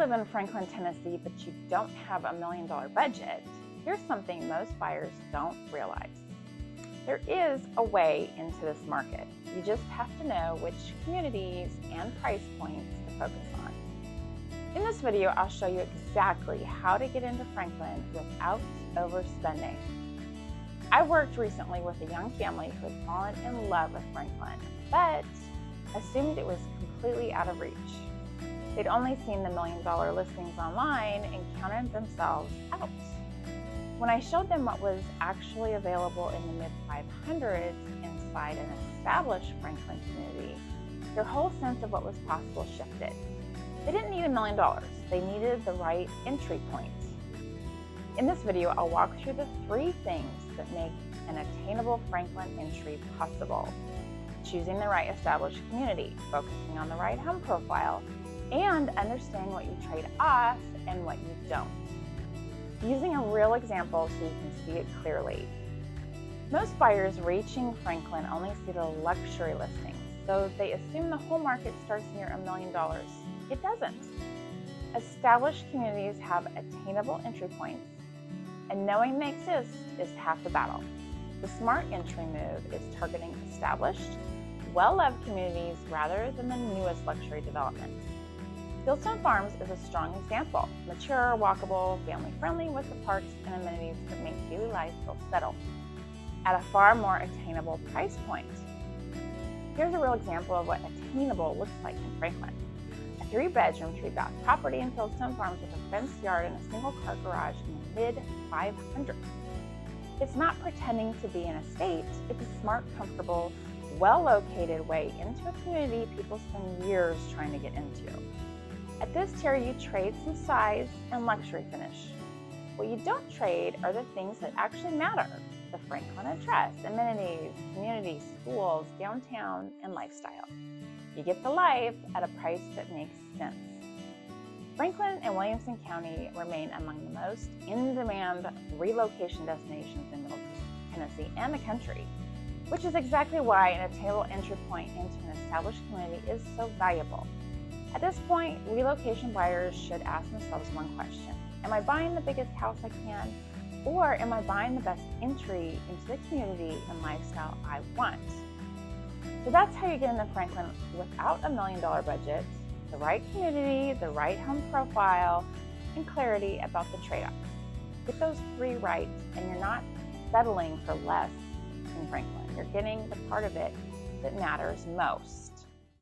live in Franklin, Tennessee, but you don't have $1 million budget, here's something most buyers don't realize. There is a way into this market. You just have to know which communities and price points to focus on. In this video, I'll show you exactly how to get into Franklin without overspending. I worked recently with a young family who had fallen in love with Franklin, but assumed it was completely out of reach. They'd only seen the $1 million listings online and counted themselves out. When I showed them what was actually available in the mid-500s inside an established Franklin community, their whole sense of what was possible shifted. They didn't need $1 million, they needed the right entry point. In this video, I'll walk through the 3 things that make an attainable Franklin entry possible. Choosing the right established community, focusing on the right home profile, and understanding what you trade off and what you don't. Using a real example so you can see it clearly. Most buyers reaching Franklin only see the luxury listings, so they assume the whole market starts near $1 million. It doesn't. Established communities have attainable entry points, and knowing they exist is half the battle. The smart entry move is targeting established, well-loved communities rather than the newest luxury developments. Fieldstone Farms is a strong example. Mature, walkable, family-friendly with the parks and amenities that make daily life feel settled at a far more attainable price point. Here's a real example of what attainable looks like in Franklin. A 3-bedroom, 3-bath property in Fieldstone Farms with a fenced yard and a single-car garage in the mid-500s. It's not pretending to be an estate, it's a smart, comfortable, well-located way into a community people spend years trying to get into. At this tier, you trade some size and luxury finish. What you don't trade are the things that actually matter: the Franklin address, amenities, community, schools, downtown, and lifestyle. You get the life at a price that makes sense. Franklin and Williamson County remain among the most in-demand relocation destinations in Middle Tennessee and the country, which is exactly why an attainable entry point into an established community is so valuable. At this point, relocation buyers should ask themselves one question: am I buying the biggest house I can, or am I buying the best entry into the community and lifestyle I want? So that's how you get into Franklin without $1 million budget, the right community, the right home profile, and clarity about the trade-offs. Get those 3 right, and you're not settling for less in Franklin. You're getting the part of it that matters most.